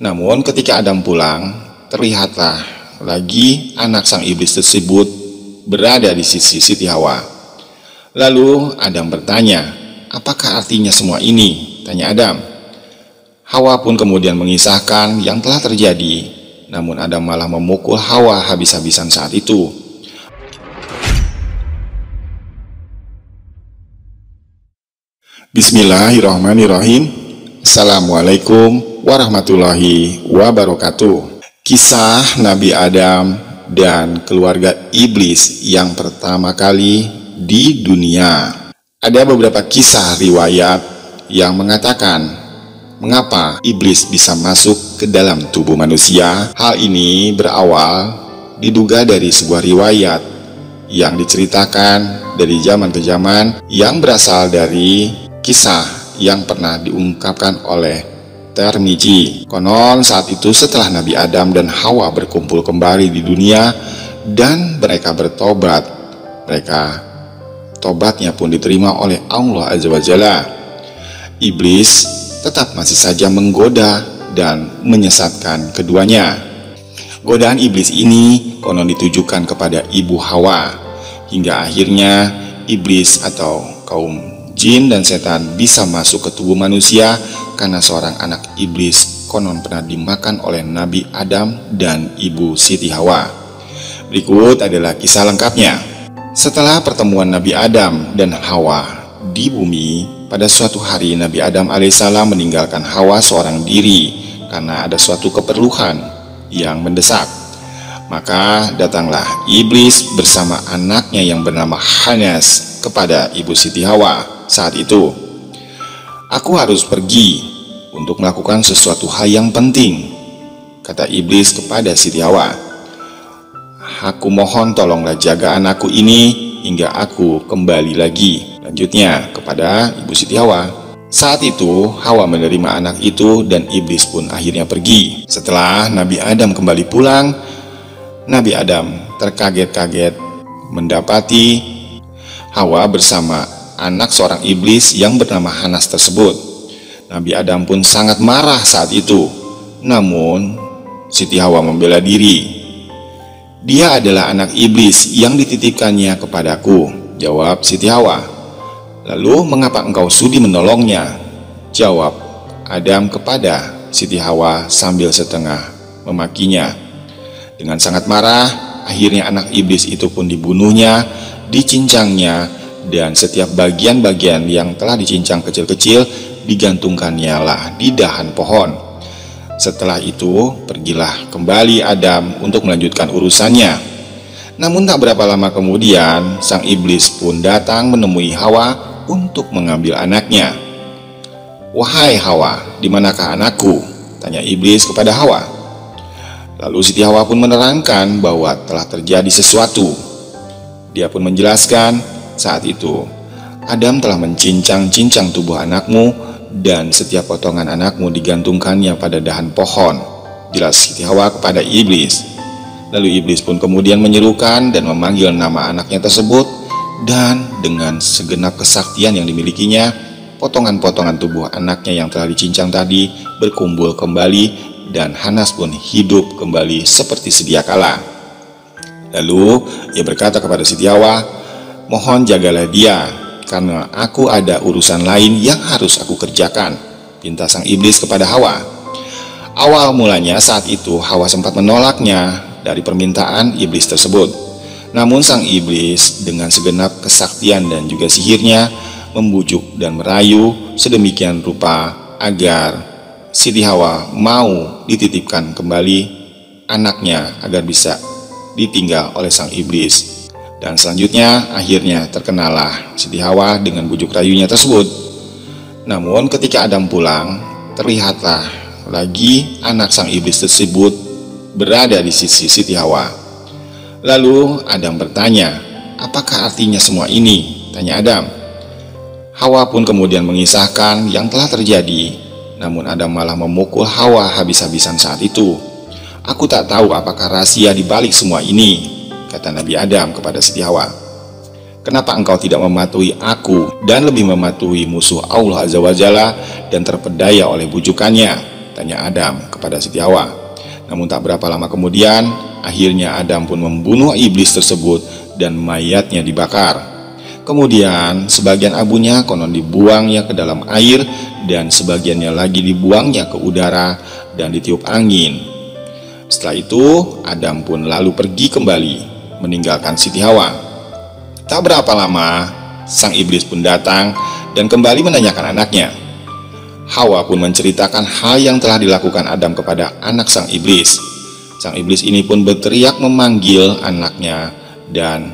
Namun ketika Adam pulang, terlihatlah lagi anak sang iblis tersebut berada di sisi Siti Hawa. Lalu Adam bertanya, "Apakah artinya semua ini?" tanya Adam. Hawa pun kemudian mengisahkan yang telah terjadi, namun Adam malah memukul Hawa habis-habisan saat itu. Bismillahirrahmanirrahim. Assalamualaikum warahmatullahi wabarakatuh. Kisah Nabi Adam dan keluarga iblis yang pertama kali di dunia. Ada beberapa kisah riwayat yang mengatakan mengapa iblis bisa masuk ke dalam tubuh manusia. Hal ini berawal diduga dari sebuah riwayat yang diceritakan dari zaman ke zaman yang berasal dari kisah yang pernah diungkapkan oleh Tirmidzi. Konon saat itu setelah Nabi Adam dan Hawa berkumpul kembali di dunia dan mereka bertobat, tobatnya pun diterima oleh Allah Azza wa Jalla. Iblis tetap masih saja menggoda dan menyesatkan keduanya. Godaan iblis ini konon ditujukan kepada ibu Hawa, hingga akhirnya iblis atau kaum jin dan setan bisa masuk ke tubuh manusia karena seorang anak iblis konon pernah dimakan oleh Nabi Adam dan ibu Siti Hawa. Berikut adalah kisah lengkapnya. Setelah pertemuan Nabi Adam dan Hawa di bumi, pada suatu hari Nabi Adam alaihissalam meninggalkan Hawa seorang diri karena ada suatu keperluan yang mendesak. Maka datanglah iblis bersama anaknya yang bernama Hanas kepada ibu Siti Hawa. Saat itu, "Aku harus pergi untuk melakukan sesuatu hal yang penting," kata iblis kepada Siti Hawa. "Aku mohon tolonglah jaga anakku ini hingga aku kembali lagi." Lanjutnya kepada ibu Siti Hawa. Saat itu Hawa menerima anak itu dan iblis pun akhirnya pergi. Setelah Nabi Adam kembali pulang, Nabi Adam terkaget-kaget mendapati Hawa bersama anak seorang iblis yang bernama Hanas tersebut. Nabi Adam pun sangat marah saat itu. Namun Siti Hawa membela diri. "Dia adalah anak iblis yang dititipkannya kepadaku," jawab Siti Hawa. "Lalu mengapa engkau sudi menolongnya?" jawab Adam kepada Siti Hawa sambil setengah memakinya. Dengan sangat marah, akhirnya anak iblis itu pun dibunuhnya, dicincangnya, dan setiap bagian-bagian yang telah dicincang kecil-kecil digantungkannya lah di dahan pohon. Setelah itu pergilah kembali Adam untuk melanjutkan urusannya. Namun tak berapa lama kemudian sang iblis pun datang menemui Hawa untuk mengambil anaknya. "Wahai Hawa, di manakah anakku?" tanya iblis kepada Hawa. Lalu Siti Hawa pun menerangkan bahwa telah terjadi sesuatu. Dia pun menjelaskan, "Saat itu Adam telah mencincang-cincang tubuh anakmu dan setiap potongan anakmu digantungkannya pada dahan pohon," jelas Siti Hawa kepada iblis. Lalu iblis pun kemudian menyerukan dan memanggil nama anaknya tersebut, dan dengan segenap kesaktian yang dimilikinya, potongan-potongan tubuh anaknya yang telah dicincang tadi berkumpul kembali dan Hanas pun hidup kembali seperti sedia kala. Lalu ia berkata kepada Siti Hawa, "Mohon jagalah dia, karena aku ada urusan lain yang harus aku kerjakan," pinta sang iblis kepada Hawa. Awal mulanya saat itu Hawa sempat menolaknya dari permintaan iblis tersebut. Namun sang iblis dengan segenap kesaktian dan juga sihirnya membujuk dan merayu sedemikian rupa agar Siti Hawa mau dititipkan kembali anaknya agar bisa ditinggal oleh sang iblis. Dan selanjutnya akhirnya terkenalah Siti Hawa dengan bujuk rayunya tersebut. Namun ketika Adam pulang, terlihatlah lagi anak sang iblis tersebut berada di sisi Siti Hawa. Lalu Adam bertanya, "Apakah artinya semua ini?" tanya Adam. Hawa pun kemudian mengisahkan yang telah terjadi, namun Adam malah memukul Hawa habis-habisan saat itu. "Aku tak tahu apakah rahasia di balik semua ini," kata Nabi Adam kepada Siti Hawa. "Kenapa engkau tidak mematuhi aku dan lebih mematuhi musuh Allah Azza wa Jalla dan terpedaya oleh bujukannya?" tanya Adam kepada Siti Hawa. Namun tak berapa lama kemudian, akhirnya Adam pun membunuh iblis tersebut dan mayatnya dibakar. Kemudian sebagian abunya konon dibuangnya ke dalam air dan sebagiannya lagi dibuangnya ke udara dan ditiup angin. Setelah itu Adam pun lalu pergi kembali meninggalkan Siti Hawa. Tak berapa lama sang iblis pun datang dan kembali menanyakan anaknya. Hawa pun menceritakan hal yang telah dilakukan Adam kepada anak sang iblis. Sang iblis ini pun berteriak memanggil anaknya, dan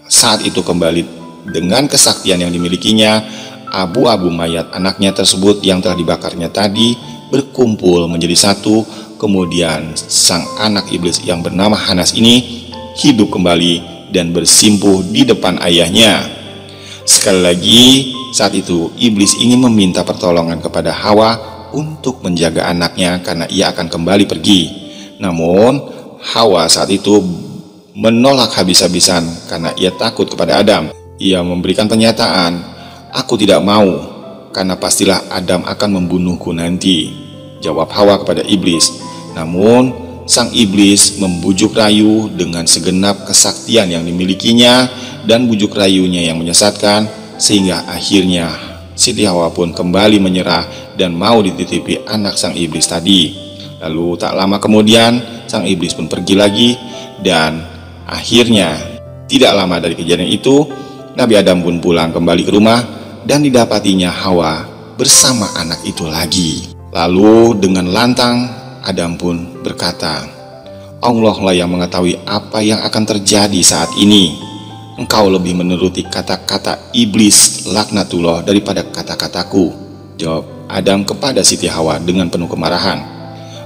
saat itu kembali dengan kesaktian yang dimilikinya, abu-abu mayat anaknya tersebut yang telah dibakarnya tadi berkumpul menjadi satu. Kemudian sang anak iblis yang bernama Hanas ini hidup kembali dan bersimpuh di depan ayahnya. Sekali lagi, saat itu iblis ingin meminta pertolongan kepada Hawa untuk menjaga anaknya karena ia akan kembali pergi. Namun Hawa saat itu menolak habis-habisan karena ia takut kepada Adam. Ia memberikan pernyataan, "Aku tidak mau, karena pastilah Adam akan membunuhku nanti," jawab Hawa kepada iblis. Namun sang iblis membujuk rayu dengan segenap kesaktian yang dimilikinya, dan bujuk rayunya yang menyesatkan, sehingga akhirnya Siti Hawa pun kembali menyerah dan mau dititipi anak sang iblis tadi. Lalu tak lama kemudian sang iblis pun pergi lagi, dan akhirnya tidak lama dari kejadian itu Nabi Adam pun pulang kembali ke rumah dan didapatinya Hawa bersama anak itu lagi. Lalu dengan lantang Adam pun berkata, "Allah lah yang mengetahui apa yang akan terjadi saat ini. Engkau lebih menuruti kata-kata iblis laknatullah daripada kata-kataku," jawab Adam kepada Siti Hawa dengan penuh kemarahan.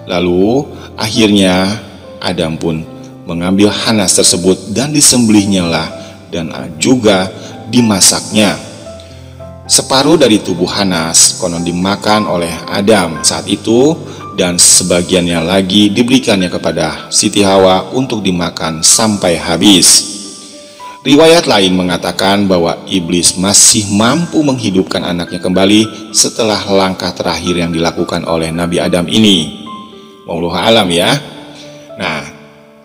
Lalu akhirnya Adam pun mengambil Hanas tersebut dan disembelihnya lah, dan juga dimasaknya. Separuh dari tubuh Hanas konon dimakan oleh Adam saat itu, dan sebagiannya lagi diberikannya kepada Siti Hawa untuk dimakan sampai habis. Riwayat lain mengatakan bahwa iblis masih mampu menghidupkan anaknya kembali setelah langkah terakhir yang dilakukan oleh Nabi Adam ini. Wallahu alam ya. Nah,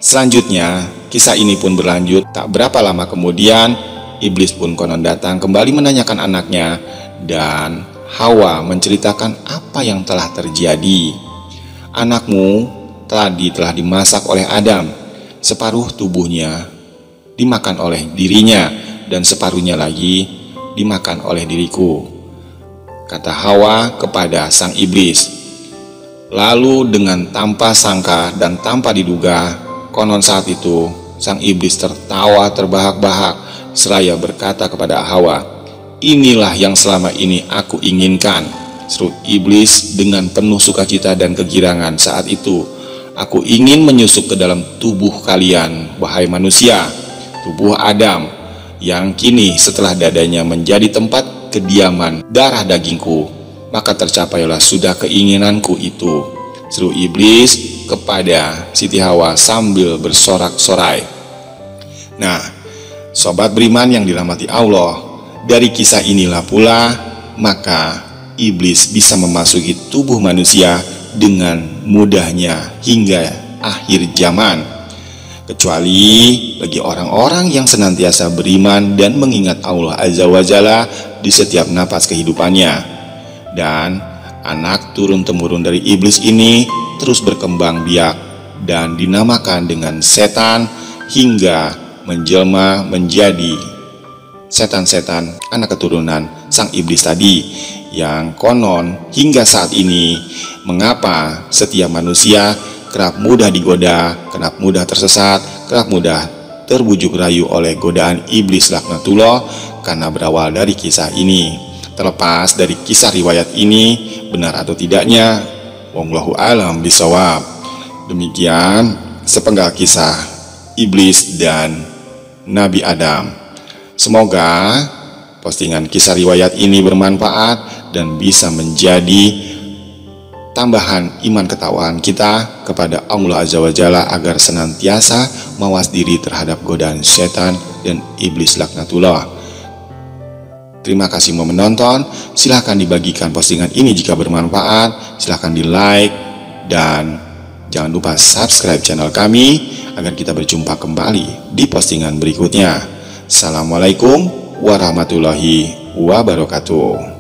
selanjutnya kisah ini pun berlanjut. Tak berapa lama kemudian iblis pun konon datang kembali menanyakan anaknya, dan Hawa menceritakan apa yang telah terjadi. "Anakmu tadi telah dimasak oleh Adam, separuh tubuhnya dimakan oleh dirinya dan separuhnya lagi dimakan oleh diriku," kata Hawa kepada sang iblis. Lalu dengan tanpa sangka dan tanpa diduga, konon saat itu sang iblis tertawa terbahak-bahak seraya berkata kepada Hawa, "Inilah yang selama ini aku inginkan," seru iblis dengan penuh sukacita dan kegirangan saat itu. "Aku ingin menyusup ke dalam tubuh kalian, wahai manusia, tubuh Adam, yang kini setelah dadanya menjadi tempat kediaman darah dagingku, maka tercapailah sudah keinginanku itu," seru iblis kepada Siti Hawa sambil bersorak-sorai. Nah, sobat beriman yang dirahmati Allah, dari kisah inilah pula maka iblis bisa memasuki tubuh manusia dengan mudahnya hingga akhir zaman. Kecuali bagi orang-orang yang senantiasa beriman dan mengingat Allah Azza wa Jalla di setiap napas kehidupannya. Dan anak turun-temurun dari iblis ini terus berkembang biak dan dinamakan dengan setan hingga menjelma menjadi setan-setan anak keturunan sang iblis tadi, yang konon hingga saat ini mengapa setiap manusia kerap mudah digoda, kerap mudah tersesat, kerap mudah terbujuk rayu oleh godaan iblis laknatullah, karena berawal dari kisah ini. Terlepas dari kisah riwayat ini benar atau tidaknya, wallahu alam bisawab. Demikian sepenggal kisah iblis dan Nabi Adam. Semoga postingan kisah riwayat ini bermanfaat dan bisa menjadi tambahan iman ketakwaan kita kepada Allah Azza wa Jalla agar senantiasa mawas diri terhadap godaan setan dan iblis laknatullah. Terima kasih mau menonton. Silahkan dibagikan postingan ini jika bermanfaat. Silahkan di like, Dan jangan lupa subscribe channel kami agar kita berjumpa kembali di postingan berikutnya. Assalamualaikum warahmatullahi wabarakatuh.